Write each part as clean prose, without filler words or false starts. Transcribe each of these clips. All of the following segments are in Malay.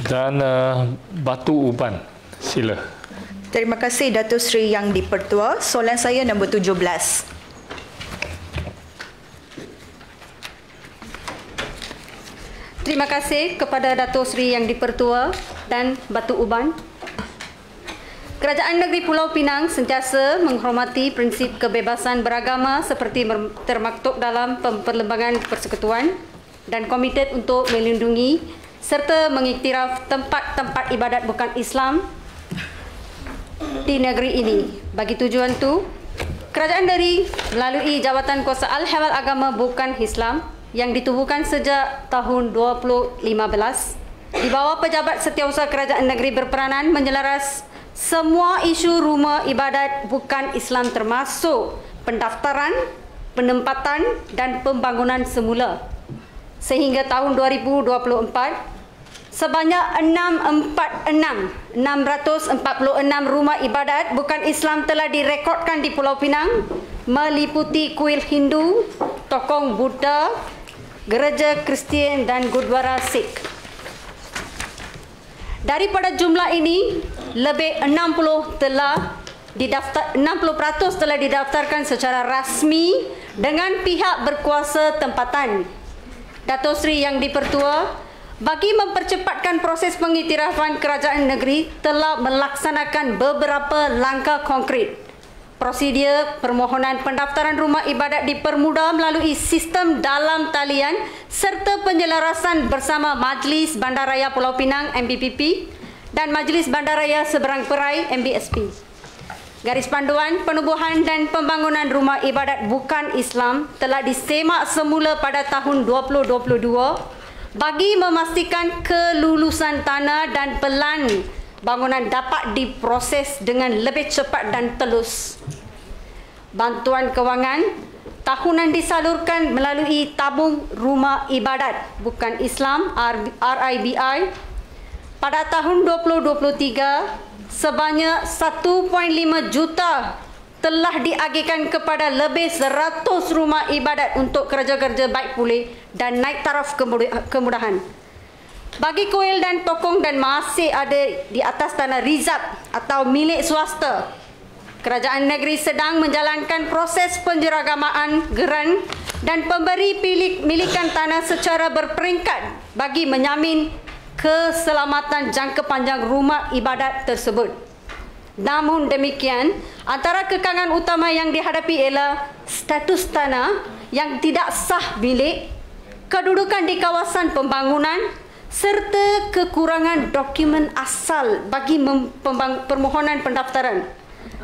Dan Batu Uban. Sila. Terima kasih Datuk Seri Yang di-Pertua. Soalan saya nombor 17. Terima kasih kepada Datuk Seri Yang di-Pertua dan Batu Uban. Kerajaan Negeri Pulau Pinang sentiasa menghormati prinsip kebebasan beragama seperti termaktub dalam Perlembagaan Persekutuan dan komited untuk melindungi serta mengiktiraf tempat-tempat ibadat bukan Islam di negeri ini. Bagi tujuan itu, Kerajaan Negeri melalui Jabatan Kuasa Al-Hewal Agama Bukan Islam yang ditubuhkan sejak tahun 2015 di bawah pejabat Setiausaha Kerajaan Negeri berperanan menyelaras semua isu rumah ibadat bukan Islam termasuk pendaftaran, penempatan dan pembangunan semula. Sehingga tahun 2024, sebanyak 646 rumah ibadat bukan Islam telah direkodkan di Pulau Pinang meliputi kuil Hindu, tokong Buddha, gereja Kristian dan Gurdwara Sikh. Daripada jumlah ini, lebih 60% telah didaftarkan secara rasmi dengan pihak berkuasa tempatan. Datuk Seri Yang di-Pertua, bagi mempercepatkan proses pengiktirafan Kerajaan Negeri telah melaksanakan beberapa langkah konkret. Prosedur permohonan pendaftaran rumah ibadat dipermudah melalui sistem dalam talian serta penyelarasan bersama Majlis Bandaraya Pulau Pinang MBPP dan Majlis Bandaraya Seberang Perai MBSP. Garis panduan penubuhan dan pembangunan rumah ibadat bukan Islam telah disemak semula pada tahun 2022 bagi memastikan kelulusan tanah dan pelan bangunan dapat diproses dengan lebih cepat dan telus. Bantuan kewangan tahunan disalurkan melalui tabung rumah ibadat bukan Islam RIBI. Pada tahun 2023, sebanyak 1.5 juta telah diagihkan kepada lebih 100 rumah ibadat untuk kerja-kerja baik pulih dan naik taraf kemudahan. Bagi kuil dan tokong dan masih ada di atas tanah rizab atau milik swasta, Kerajaan Negeri sedang menjalankan proses penjeragamaan geran dan pemberi milikan tanah secara berperingkat bagi menjamin keselamatan jangka panjang rumah ibadat tersebut. Namun demikian, antara kekangan utama yang dihadapi ialah status tanah yang tidak sah milik, kedudukan di kawasan pembangunan serta kekurangan dokumen asal bagi permohonan pendaftaran.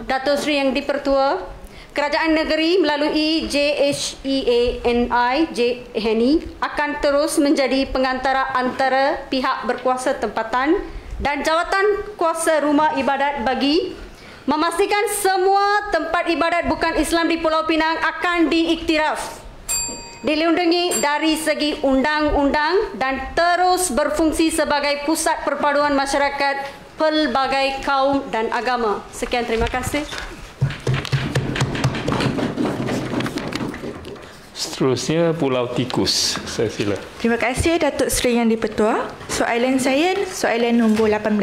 Datuk Seri Yang di-Pertua, Kerajaan Negeri melalui JHEANI akan terus menjadi pengantara antara pihak berkuasa tempatan dan jawatan kuasa rumah ibadat bagi memastikan semua tempat ibadat bukan Islam di Pulau Pinang akan diiktiraf, dilindungi dari segi undang-undang dan terus berfungsi sebagai pusat perpaduan masyarakat pelbagai kaum dan agama. Sekian, terima kasih. Seterusnya Pulau Tikus. Saya sila. Terima kasih Datuk Seri Yang di-Pertua. Soalan saya, soalan nombor 18.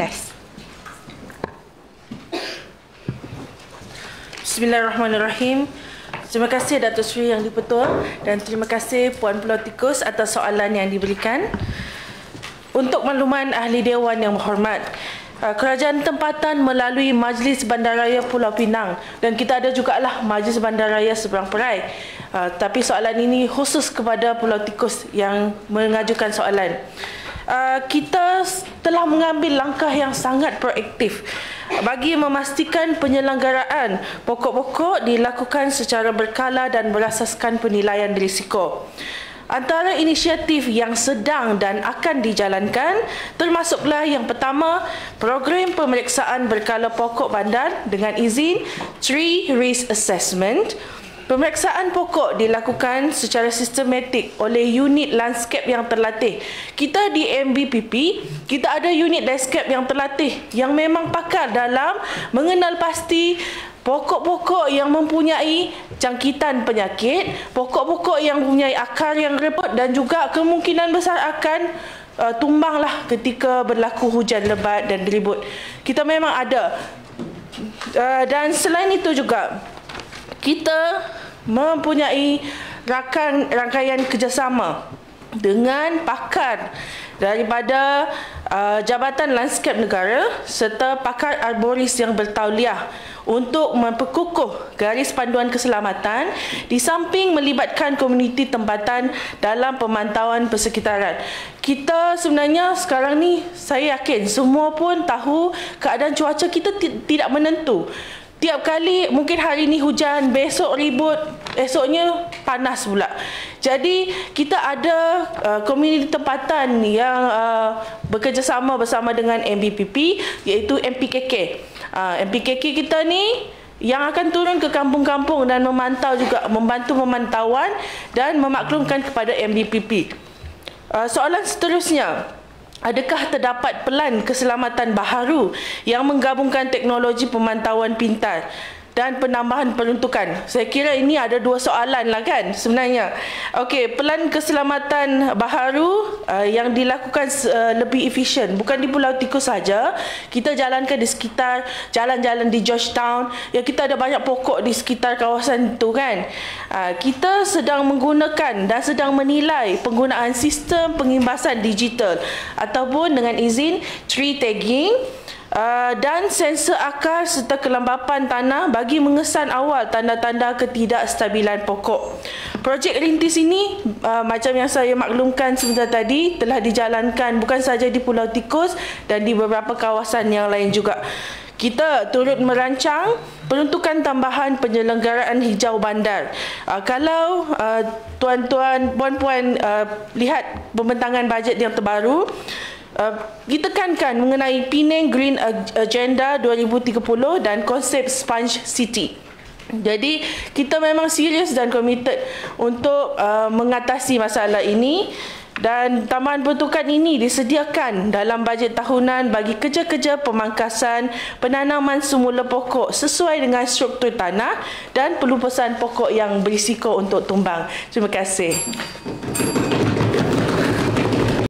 Bismillahirrahmanirrahim. Terima kasih Datuk Seri Yang di-Pertua dan terima kasih Puan Pulau Tikus atas soalan yang diberikan. Untuk makluman Ahli Dewan yang berhormat, Kerajaan Tempatan melalui Majlis Bandaraya Pulau Pinang dan kita ada jugalah Majlis Bandaraya Seberang Perai. Tapi soalan ini khusus kepada Pulau Tikus yang mengajukan soalan. Kita telah mengambil langkah yang sangat proaktif bagi memastikan penyelenggaraan pokok-pokok dilakukan secara berkala dan berasaskan penilaian risiko. Antara inisiatif yang sedang dan akan dijalankan termasuklah yang pertama, program pemeriksaan berkala pokok bandar dengan izin Tree Risk Assessment. Pemeriksaan pokok dilakukan secara sistematik oleh unit landscape yang terlatih. Kita di MBPP, kita ada unit landscape yang terlatih yang memang pakar dalam mengenal pasti pokok-pokok yang mempunyai jangkitan penyakit, pokok-pokok yang mempunyai akar yang repot dan juga kemungkinan besar akan tumbanglah ketika berlaku hujan lebat dan ribut. Kita memang ada. Dan selain itu juga, kita mempunyai rangkaian kerjasama dengan pakar daripada Jabatan Lanskap Negara serta pakar arboris yang bertauliah untuk memperkukuh garis panduan keselamatan di samping melibatkan komuniti tempatan dalam pemantauan persekitaran. Kita sebenarnya sekarang ni, saya yakin semua pun tahu keadaan cuaca kita tidak menentu. Tiap kali mungkin hari ni hujan, besok ribut, esoknya panas pula. Jadi kita ada komuniti tempatan yang bekerjasama bersama dengan MBPP, iaitu MPKK. MPKK kita ni yang akan turun ke kampung-kampung dan memantau juga, membantu pemantauan dan memaklumkan kepada MBPP. Soalan seterusnya, adakah terdapat pelan keselamatan baharu yang menggabungkan teknologi pemantauan pintar dan penambahan peruntukan? Saya kira ini ada dua soalan lah kan sebenarnya. Okey, pelan keselamatan baharu yang dilakukan lebih efisien, bukan di Pulau Tikus saja. Kita jalankan di sekitar jalan-jalan di Georgetown. Ya, kita ada banyak pokok di sekitar kawasan itu kan. Kita sedang menggunakan dan sedang menilai penggunaan sistem pengimbasan digital ataupun dengan izin tree tagging dan sensor akar serta kelembapan tanah bagi mengesan awal tanda-tanda ketidakstabilan pokok. Projek rintis ini macam yang saya maklumkan sebentar tadi telah dijalankan bukan sahaja di Pulau Tikus dan di beberapa kawasan yang lain juga. Kita turut merancang peruntukan tambahan penyelenggaraan hijau bandar. Kalau tuan-tuan, puan-puan lihat pembentangan bajet yang terbaru, ditekankan mengenai Penang Green Agenda 2030 dan konsep Sponge City. Jadi kita memang serius dan committed untuk mengatasi masalah ini, dan tambahan peruntukan ini disediakan dalam bajet tahunan bagi kerja-kerja pemangkasan penanaman semula pokok sesuai dengan struktur tanah dan pelupusan pokok yang berisiko untuk tumbang. Terima kasih.